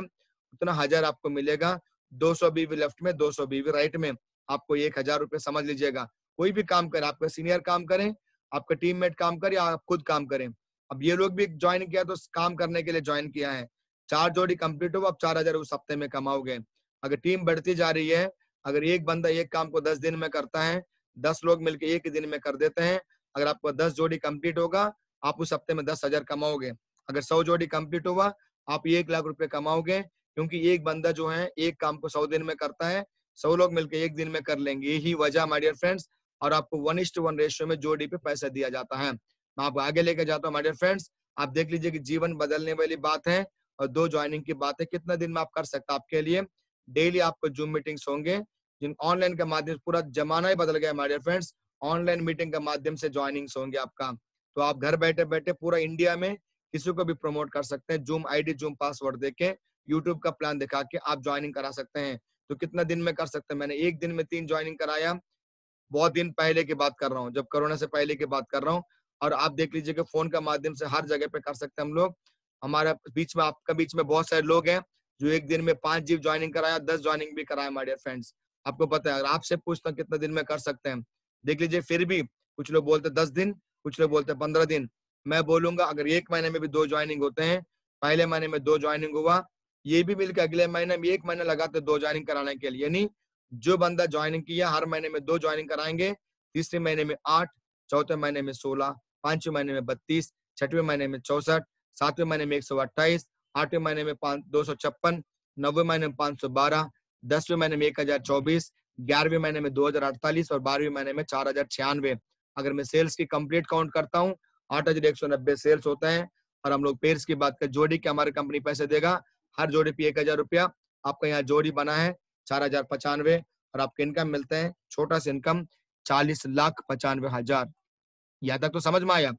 उतना 1000 आपको मिलेगा। 200 बीवी लेफ्ट में, 200 बीवी राइट में, आपको 1000 रुपये समझ लीजिएगा। कोई भी काम करे, आपका सीनियर काम करें, आपका टीममेट काम करे, या आप खुद काम करें। अब ये लोग भी ज्वाइन किया तो काम करने के लिए ज्वाइन किया है। 4 जोड़ी कंप्लीट हो, अब 4000 उस हफ्ते में कमाओगे। अगर टीम बढ़ती जा रही है, अगर एक बंदा एक काम को 10 दिन में करता है, 10 लोग मिलकर एक ही दिन में कर देते हैं, अगर आपको 10 जोड़ी कंप्लीट होगा, आप उस हफ्ते में 10,000 कमाओगे। अगर 100 जोड़ी कंप्लीट हुआ, आप 1 लाख रुपए कमाओगे, क्योंकि एक बंदा जो है एक काम को 100 दिन में करता है, 100 लोग मिलकर एक दिन में कर लेंगे। यही वजह माय डियर फ्रेंड्स, और आपको 1:1 रेशियो में जोड़ी पे पैसा दिया जाता है। मैं आपको आगे लेके जाता हूँ माय डियर फ्रेंड्स। आप देख लीजिए कि जीवन बदलने वाली बात है, और 2 ज्वाइनिंग की बात है। कितना दिन में आप कर सकते हैं, आपके लिए डेली आपको जूम मीटिंग्स होंगे, जिन ऑनलाइन के माध्यम से पूरा जमाना ही बदल गया my dear friends. Online meeting के माध्यम से ज्वाइनिंग्स होंगे आपका, तो आप घर बैठे बैठे पूरा इंडिया में किसी को भी प्रमोट कर सकते हैं। जूम आईडी, जूम पासवर्ड देके, यूट्यूब का प्लान दिखा के आप ज्वाइनिंग करा सकते हैं। तो कितना दिन में कर सकते हैं? मैंने एक दिन में 3 ज्वाइनिंग कराया, बहुत दिन पहले की बात कर रहा हूँ, जब कोरोना से पहले की बात कर रहा हूँ। और आप देख लीजिए कि फोन का माध्यम से हर जगह पे कर सकते हैं हम लोग। हमारा बीच में, आपका बीच में बहुत सारे लोग हैं जो एक दिन में 5 जीव ज्वाइनिंग कराया, 10 ज्वाइनिंग भी कराया माय डियर फ्रेंड्स। आपको पता है, अगर आपसे पूछता हूँ कितना दिन में कर सकते हैं, देख लीजिए, फिर भी कुछ लोग बोलते 10 दिन, कुछ लोग बोलते 15 दिन। मैं बोलूंगा अगर 1 महीने में भी 2 ज्वाइनिंग होते हैं, पहले महीने में 2 ज्वाइनिंग हुआ, ये भी मिलकर अगले महीने में 1 महीना लगाते 2 ज्वाइनिंग कराने के लिए। यानी जो बंदा ज्वाइनिंग किया हर महीने में 2 ज्वाइनिंग कराएंगे, तीसरे महीने में 8, चौथे महीने में 16, पांचवें महीने में 32, छठवें महीने में 64, सातवें महीने में 128, आठवें महीने में 256, नौवें महीने में 512, 10वें महीने में 1024, 11वें महीने में 2048, और 12वें महीने में 4096। अगर मैं सेल्स की कंप्लीट काउंट करता हूँ, 8190 सेल्स होता है। और हम लोग पेयर्स की बात करें, जोड़ी की हमारी कंपनी पैसे देगा, हर जोड़ी पे 1000 रुपया। आपका यहाँ जोड़ी बना है 4095, और आपके इनकम मिलते हैं, छोटा सा इनकम 40,95,000। यहाँ तक तो समझ में आया,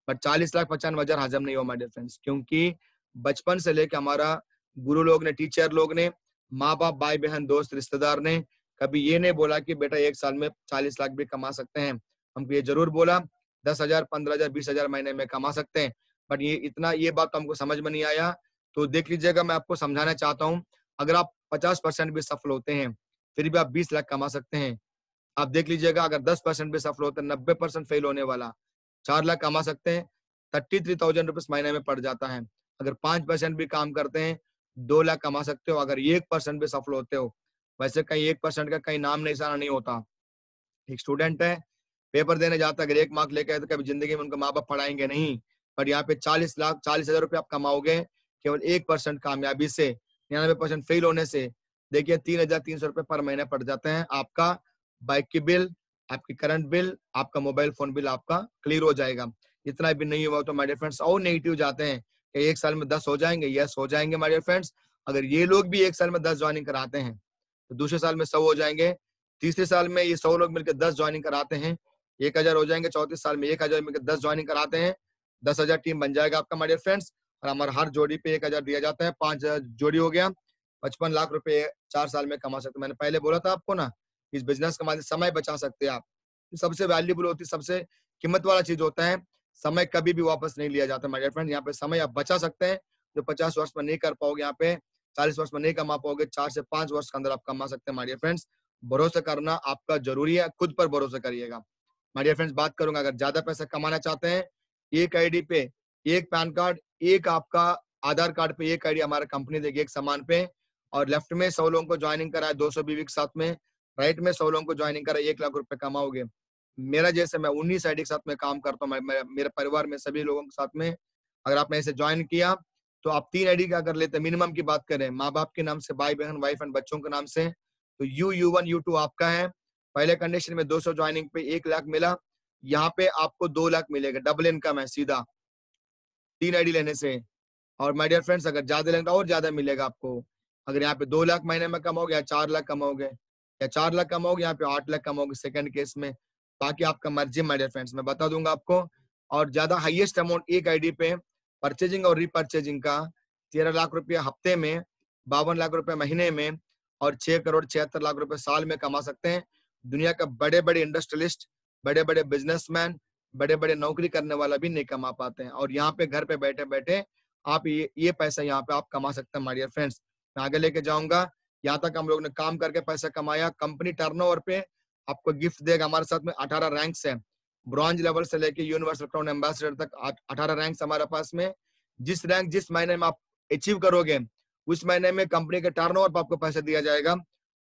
पर 40,95,000 हजम नहीं हुआ माय डियर फ्रेंड्स, क्योंकि बचपन से लेकर हमारा गुरु लोग ने, टीचर लोग ने, माँ बाप, भाई बहन, दोस्त, रिश्तेदार ने कभी ये नहीं बोला कि बेटा 1 साल में 40 लाख भी कमा सकते हैं। हमको ये जरूर बोला 10,000, 15,000, 20,000 महीने में कमा सकते हैं, बट ये बात तो हमको समझ में नहीं आया। तो देख लीजिएगा, मैं आपको समझाना चाहता हूँ, अगर आप 50% भी सफल होते हैं, फिर भी आप 20 लाख कमा सकते हैं। आप देख लीजिएगा, अगर 10% भी सफल होते हैं, 90% फेल होने वाला 4 लाख कमा सकते हैं, 33,000 रुपीज महीने में पड़ जाता है। अगर 5% भी काम करते हैं, 2 लाख कमा सकते हो। अगर 1% भी सफल होते हो, वैसे कहीं 1% का कहीं नाम निशाना नहीं होता। एक स्टूडेंट है, पेपर देने जाता है, अगर 1 मार्क लेके आए तो कभी जिंदगी में उनके माँ बाप पढ़ाएंगे नहीं। पर यहाँ पे 40,000 रुपये आप कमाओगे केवल 1% कामयाबी से, 99% फेल होने से। देखिए 3,300 रुपये पर महीने पड़ जाते हैं। आपका बाइक की बिल, आपकी करंट बिल, आपका मोबाइल फोन बिल आपका क्लियर हो जाएगा। इतना भी नहीं हुआ तो माय डियर फ्रेंड्स और नेगेटिव जाते हैं कि 1 साल में 10 हो जाएंगे। यस, हो जाएंगे माय डियर फ्रेंड्स। अगर ये लोग भी 1 साल में 10 ज्वाइनिंग कराते हैं तो दूसरे साल में 100 हो जाएंगे। तीसरे साल में ये 100 लोग मिलकर 10 ज्वाइनिंग कराते हैं, 1,000 हो जाएंगे। चौथे साल में 1,000 मिलकर 10 ज्वाइनिंग कराते हैं, 10,000 टीम बन जाएगा आपका माय डियर फ्रेंड्स। और हमारा हर जोड़ी पे 1,000 दिया जाता है, 5,000 जोड़ी हो गया, 55 लाख रुपए 4 साल में कमा सकते। मैंने पहले बोला था आपको ना, इस बिजनेस के माध्यम से समय बचा सकते हैं आप। सबसे वैल्यूबल होती, सबसे कीमत वाला चीज होता है समय। कभी भी वापस नहीं लिया जाता माय डियर फ्रेंड्स। यहाँ पे समय आप बचा सकते हैं, जो 50 वर्ष में नहीं कर पाओगे, यहाँ पे 40 वर्ष में नहीं कमा पाओगे, 4 से 5 वर्ष के अंदर आप कमा सकते हैं माय डियर फ्रेंड्स। भरोसा करना आपका जरूरी है, खुद पर भरोसा करिएगा माय डियर फ्रेंड्स। बात करूंगा, अगर ज्यादा पैसा कमाना चाहते हैं, एक आईडी पे एक पैन कार्ड, एक आपका आधार कार्ड पे एक आईडी हमारा कंपनी देगी एक सामान पे। और लेफ्ट में 100 लोगों को ज्वाइनिंग कराए 200 बीवी के साथ में, राइट में 100 लोगों को ज्वाइनिंग कराए 1 लाख रुपए कमाओगे। मेरा जैसे मैं 19 आईडी के साथ में काम करता हूँ, मेरे परिवार में सभी लोगों के साथ में। अगर आपने ऐसे ज्वाइन किया तो आप 3 आईडी का अगर लेते, मिनिमम की बात करें, माँ बाप के नाम से, भाई बहन, वाइफ एंड बच्चों के नाम से, तो U1 U2 आपका है। पहले कंडीशन में 200 ज्वाइनिंग पे 1 लाख मिला, यहाँ पे आपको 2 लाख मिलेगा। डबल इनकम है सीधा 3 आईडी लेने से। और माय डियर फ्रेंड्स, अगर ज्यादा लेंगे और ज्यादा मिलेगा आपको। अगर यहाँ पे 2 लाख महीने में कमाओगे या 4 लाख कमाओगे, या 4 लाख कमाओगे यहाँ पे 8 लाख कमाओगे सेकंड केस में। बाकी आपका मर्जी माय डियर फ्रेंड्स, मैं बता दूंगा आपको। और ज्यादा हाईएस्ट अमाउंट एक आईडी पे परचेजिंग और रीपरचेजिंग का 13 लाख रुपया हफ्ते में, 52 लाख रुपए महीने में, और 6 करोड़ 76 लाख रुपए साल में कमा सकते हैं। दुनिया का बड़े बड़े इंडस्ट्रियलिस्ट, बड़े बड़े बिजनेसमैन, बड़े बड़े नौकरी करने वाला भी नहीं कमा पाते हैं। और यहाँ पे घर पे बैठे बैठे आप ये पैसा यहाँ पे आप कमा सकते हैं माय डियर फ्रेंड्स। मैं आगे लेके जाऊंगा। यहाँ तक हम लोग ने काम करके पैसा कमाया। कंपनी टर्नओवर पे आपको गिफ्ट देगा। हमारे साथ में 18 रैंक्स है, ब्रॉन्ज लेवल से लेके यूनिवर्सल क्राउन एम्बेसडर तक 18 रैंक्स हमारे पास में। जिस रैंक जिस महीने में आप अचीव करोगे, उस महीने में कंपनी के टर्नओवर पर आपको पैसा दिया जाएगा।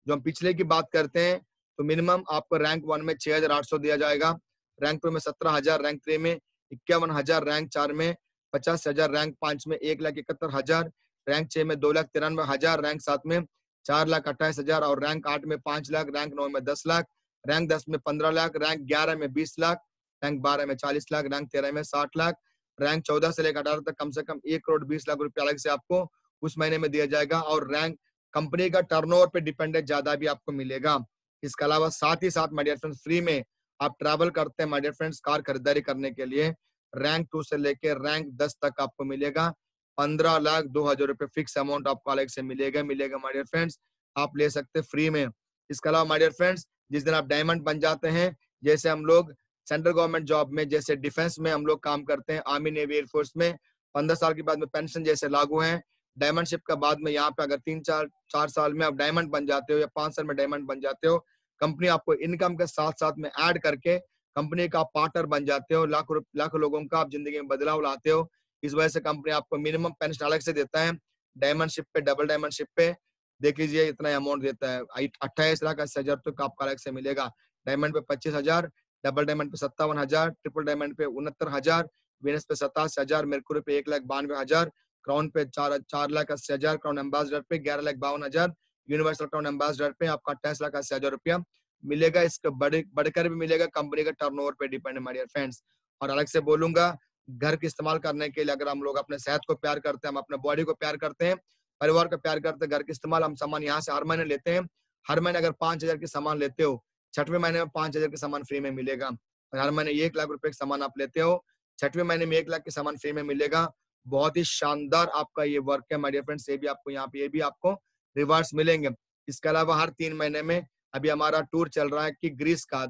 जो हम पिछले की बात करते हैं तो मिनिमम आपको रैंक 1 में 6,800 दिया जाएगा, रैंक 2 में 17,000, रैंक 3 में 51,000, रैंक 4 में 50,000, रैंक 5 में 1,71,000, रैंक 6 में 2,93,000, रैंक 7 में 4,28,000, और रैंक 8 में 5 लाख, रैंक 9 में 10 लाख, रैंक 10 में 15 लाख, रैंक 11 में 20 लाख, रैंक 12 में 40 लाख, रैंक 13 में 60 लाख, रैंक 14 से लेकर 18 तक कम से कम 1 करोड़ 20 लाख रुपए अलग से आपको उस महीने में दिया जाएगा। और रैंक कंपनी का टर्नओवर पे डिपेंडेंट ज्यादा भी आपको मिलेगा। इसके अलावा साथ ही साथ माय डियर फ्रेंड्स, फ्री में आप ट्रैवल करते हैं माय डियर फ्रेंड्स कार खरीदारी करने के लिए, रैंक 2 से लेकर रैंक 10 तक आपको मिलेगा। 15,02,000 रुपए फिक्स अमाउंट आपको अलग से मिलेगा माय डियर फ्रेंड्स। आप ले सकते हैं फ्री में। इसके अलावा माय डियर फ्रेंड्स, जिस दिन आप डायमंड बन जाते हैं, जैसे हम लोग सेंट्रल गवर्नमेंट जॉब में, जैसे डिफेंस में हम लोग काम करते हैं, आर्मी, नेवी, एयरफोर्स में 15 साल के बाद में पेंशन जैसे लागू है, डायमंडशिप का बाद में यहाँ पे अगर 3-4 साल में आप डायमंड बन जाते हो या 5 साल में डायमंड बन जाते हो, कंपनी आपको इनकम के साथ साथ में ऐड करके कंपनी का पार्टनर बन जाते हो। लाखों लोगों का आप जिंदगी में बदलाव लाते हो। इस वजह से कंपनी आपको मिनिमम पेंशन अलग से देता है। डायमंडशिप पे, डबल डायमंडशिप पे देख लीजिए इतना अमाउंट देता है, 28,80,000 तक आपको अलग से मिलेगा। डायमंड पे 25,000, डबल डायमंड पे 57,000, ट्रिपल डायमंड पे 69,000, वीनस पे 87,000, मेरकुरी पे 1,92,000, क्राउन पे 4,80,000, क्राउन एम्बेसडर पे 11,52,000, यूनिवर्सल क्राउन एम्बेसडर पे आपका 28,80,000 रुपया मिलेगा। इसके बढ़कर भी मिलेगा, कंपनी का टर्नओवर पे डिपेंड है माय डियर फ्रेंड्स। और अलग से बोलूंगा, घर के इस्तेमाल करने के लिए अगर हम लोग अपने सेहत को प्यार करते हैं, हम अपने बॉडी को प्यार करते हैं, परिवार को प्यार करते हैं, घर के इस्तेमाल हम सामान यहाँ से हर महीने लेते हैं। हर महीने अगर 5,000 के सामान लेते हो, 6वें महीने में 5,000 के सामान फ्री में मिलेगा। और हर महीने 1 लाख रुपए के सामान आप लेते हो, 6वें महीने में 1 लाख के सामान फ्री में मिलेगा। बहुत ही शानदार आपका ये वर्क है माय डियर फ्रेंड्स। ये भी आपको यहाँ पे, ये भी आपको रिवार्ड्स मिलेंगे। इसके अलावा हर 3 महीने में अभी हमारा टूर चल रहा है कि ग्रीस का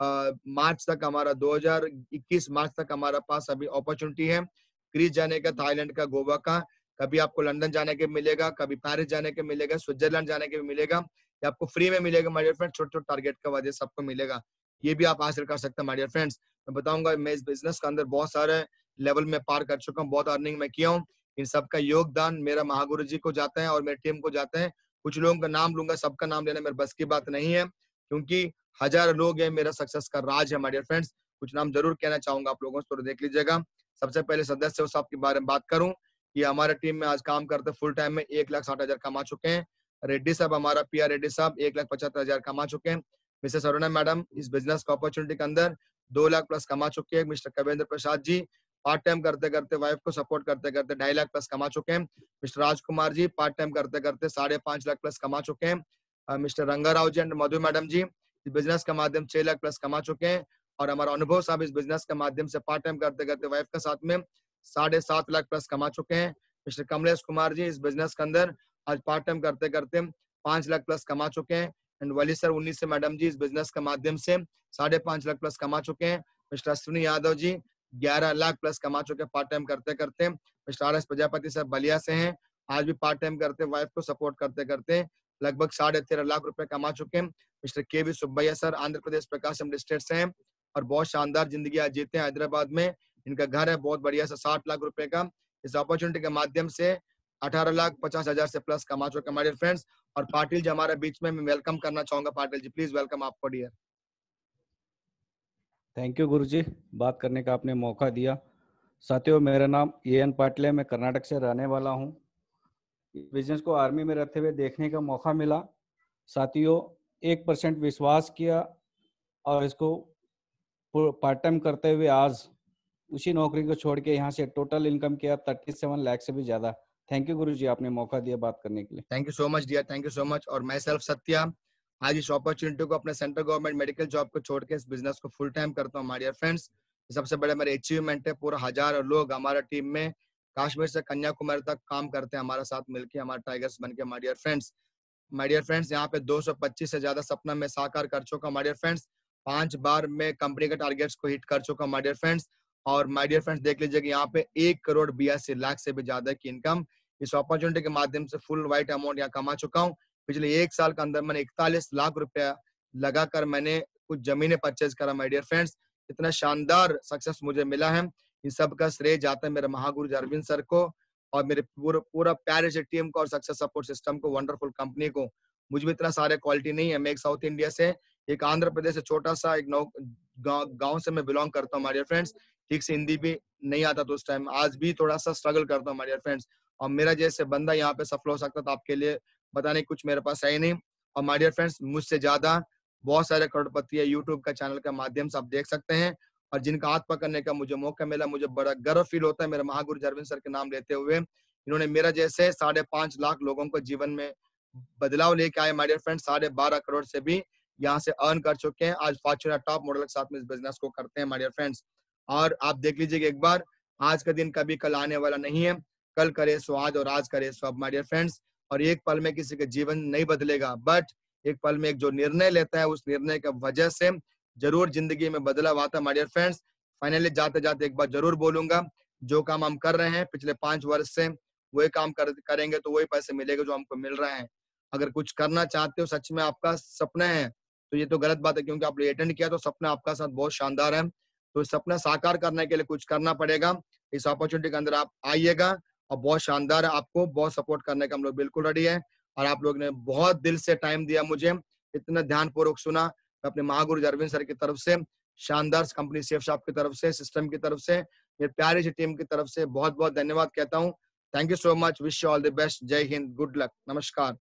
मार्च तक हमारा 2021 मार्च तक हमारा पास अभी अपॉर्चुनिटी है ग्रीस जाने का, थाईलैंड का, गोवा का। कभी आपको लंदन जाने के मिलेगा, कभी पेरिस जाने के मिलेगा, स्विट्जरलैंड जाने के भी मिलेगा, या आपको फ्री में मिलेगा माय डियर फ्रेंड्स। छोटे छोटे टारगेट का वजह सबको मिलेगा, ये भी आप हासिल कर सकते हैं माय डियर फ्रेंड्स। मैं बताऊंगा, मैं इस बिजनेस के अंदर बहुत सारे लेवल में पार कर चुका हूँ, बहुत अर्निंग में किया हूँ। इन सबका योगदान मेरा महागुरु जी को जाता है और मेरी टीम को जाता है। कुछ लोगों का नाम लूंगा, सबका नाम लेना मेरे बस की बात नहीं है, क्योंकि हजारों लोग हैं, मेरा सक्सेस का राज है माय डियर फ्रेंड्स। कुछ नाम जरूर कहना चाहूंगा आप लोगों से, तो देख लीजिएगा। सबसे पहले सदस्य साहब के बारे में बात करूं, ये हमारे टीम में आज काम करते फुल टाइम में 1,60,000 कमा चुके हैं। रेड्डी साहब, हमारा PR रेड्डी साहब 1,75,000 कमा चुके हैं। मिसेस अरुणा मैडम इस बिजनेस को अपॉर्चुनिटी के अंदर 2 लाख प्लस कमा चुके हैं। Mister Kavendra Prasad ji part time करते करते, वाइफ को सपोर्ट करते करते 2.5 लाख प्लस कमा चुके हैं। Mister Rajkumar ji part time करते करते 5.5 लाख प्लस कमा चुके हैं। Mister Rangarao ji and Madhu madam ji इस बिजनेस के माध्यम 6 लाख प्लस कमा चुके हैं। और हमारा अनुभव साहब इस बिजनेस के माध्यम से पार्ट टाइम करते करते वाइफ के साथ में 7.5 लाख प्लस कमा चुके हैं। मिस्टर कमलेश कुमार जी इस बिजनेस के अंदर आज पार्ट टाइम करते करते 5 लाख प्लस कमा चुके हैं। एंड वली सर 19 से मैडम जी इस बिजनेस के माध्यम से 5.5 लाख प्लस कमा चुके हैं। मिस्टर अश्विनी यादव जी 11 लाख प्लस कमा चुके हैं पार्ट टाइम करते करते। Mister RS Prajapati sir Ballia से हैं, आज भी पार्ट टाइम करते वाइफ को सपोर्ट करते करते लगभग 13.5 लाख रुपए कमा चुके हैं। Mister KV Subbaiah sir Andhra Pradesh Prakasam district से हैं और बहुत शानदार जिंदगी आज जीते हैं हैदराबाद में। इनका घर है बहुत बढ़िया सा 60 लाख रुपए का। इस अपॉर्चुनिटी के माध्यम से 18,50,000 से प्लस कमा चुके हैं माय डियर फ्रेंड्स। और पाटिल जी हमारे बीच में, मैं वेलकम करना चाहूंगा। पाटिल जी प्लीज वेलकम आपको डियर। थैंक यू गुरुजी, बात करने का आपने मौका दिया। साथियों, मेरा नाम AN पाटिल है, मैं कर्नाटक से रहने वाला हूं। बिजनेस को आर्मी में रहते हुए देखने का मौका मिला। साथियों, 1% विश्वास किया और इसको पार्ट टाइम करते हुए आज उसी नौकरी को छोड़ के यहाँ से टोटल इनकम किया 37 लाख से भी ज्यादा। थैंक यू गुरुजी, आपने मौका दिया बात करने के लिए। Thank you so much dear, thank you so much. और मैं सेल्फ सत्या आज इस अपॉर्चुनिटी को, अपने सेंट्रल गवर्नमेंट मेडिकल जॉब को छोड़ के इस बिजनेस को फुल टाइम करता हूँ माय डियर फ्रेंड्स। सबसे बड़ा मेरा अचीवमेंट है। पूरा 1000 लोग हमारा टीम में कश्मीर से कन्याकुमारी तक काम करते हैं हमारे साथ मिलकर, हमारे टाइगर्स बन के my dear friends. My dear friends, यहाँ पे 225 से ज्यादा सपना मैं साकार कर चुका हूँ माय डियर फ्रेंड्स। 5 बार मैं कंपनी के टारगेट्स को हिट कर चुका हूँ माय डियर फ्रेंड्स। और माय डियर फ्रेंड्स देख लीजिए कि यहाँ पे 1,82,00,000 से भी ज्यादा की इनकम इस अपॉर्चुनिटी के माध्यम से फुल वाइट अमाउंट यहाँ कमा चुका हूँ। पिछले 1 साल के अंदर मैंने 41 लाख रुपया लगाकर मैंने कुछ जमीनें परचेज करा माय डियर फ्रेंड्स। इतना शानदार सक्सेस मुझे मिला है, इन सब का श्रेय जाता है मेरे महागुरु अरविंद सर को और मेरे पूरा प्यारे से टीम को और सक्सेस सपोर्ट सिस्टम को, वंडरफुल कंपनी को। मुझ में इतना सारे क्वालिटी नहीं है। मैं एक साउथ इंडिया से, एक आंध्र प्रदेश से छोटा सा एक गांव से मैं बिलोंग करता हूँ माय डियर फ्रेंड्स। ठीक से हिंदी भी नहीं आता तो उस टाइम, आज भी थोड़ा सा स्ट्रगल करता हूँ माय डियर फ्रेंड्स। और मेरा जैसे बंदा यहाँ पे सफल हो सकता था आपके लिए बताने कुछ मेरे पास है ही नहीं। और माय डियर फ्रेंड्स, मुझसे ज्यादा बहुत सारे करोड़पति है यूट्यूब का चैनल के माध्यम से आप देख सकते हैं, और जिनका हाथ पकड़ने का मुझे मौका मिला, मुझे बड़ा गर्व फील होता है मेरे महागुरु अरविंद सर के नाम लेते हुए। इन्होंने मेरा जैसे 5.5 लाख लोगों को जीवन में बदलाव लेके आए माय डियर फ्रेंड्स। 12.5 करोड़ से भी यहाँ से अर्न कर चुके हैं। आज फॉर्च्यूनर टॉप मॉडल के साथ में इस बिजनेस को करते हैं माय डियर फ्रेंड्स। और आप देख लीजिए एक बार, आज का दिन कभी कल आने वाला नहीं है। कल करे सो आज और आज करे सो अब माय डियर फ्रेंड्स। और एक पल में किसी का जीवन नहीं बदलेगा, बट एक पल में एक जो निर्णय लेता है, उस निर्णय की वजह से जरूर जिंदगी में बदलाव आता है माय डियर फ्रेंड्स। फाइनली जाते जाते एक बार जरूर बोलूंगा, जो काम हम कर रहे हैं पिछले 5 वर्ष से, वही काम करेंगे तो वही पैसे मिलेंगे जो हमको मिल रहे हैं। अगर कुछ करना चाहते हो, सच में आपका सपना है, तो ये तो गलत बात है, क्योंकि आपने अटेंड किया तो सपना आपका साथ बहुत शानदार है। तो सपना साकार करने के लिए कुछ करना पड़ेगा। इस अपॉर्चुनिटी के अंदर आप आइएगा और बहुत शानदार है, आपको बहुत सपोर्ट करने का हम लोग बिल्कुल रेडी है। और आप लोग ने बहुत दिल से टाइम दिया, मुझे इतना ध्यानपूर्वक सुना। मैं अपने महागुरु अरविंद सर की तरफ से, शानदार कंपनी सेफ शॉप की तरफ से, सिस्टम की तरफ से, मेरे प्यारी सी टीम की तरफ से बहुत बहुत धन्यवाद कहता हूँ। Thank you so much, wish you all the best. जय हिंद, गुड लक, नमस्कार।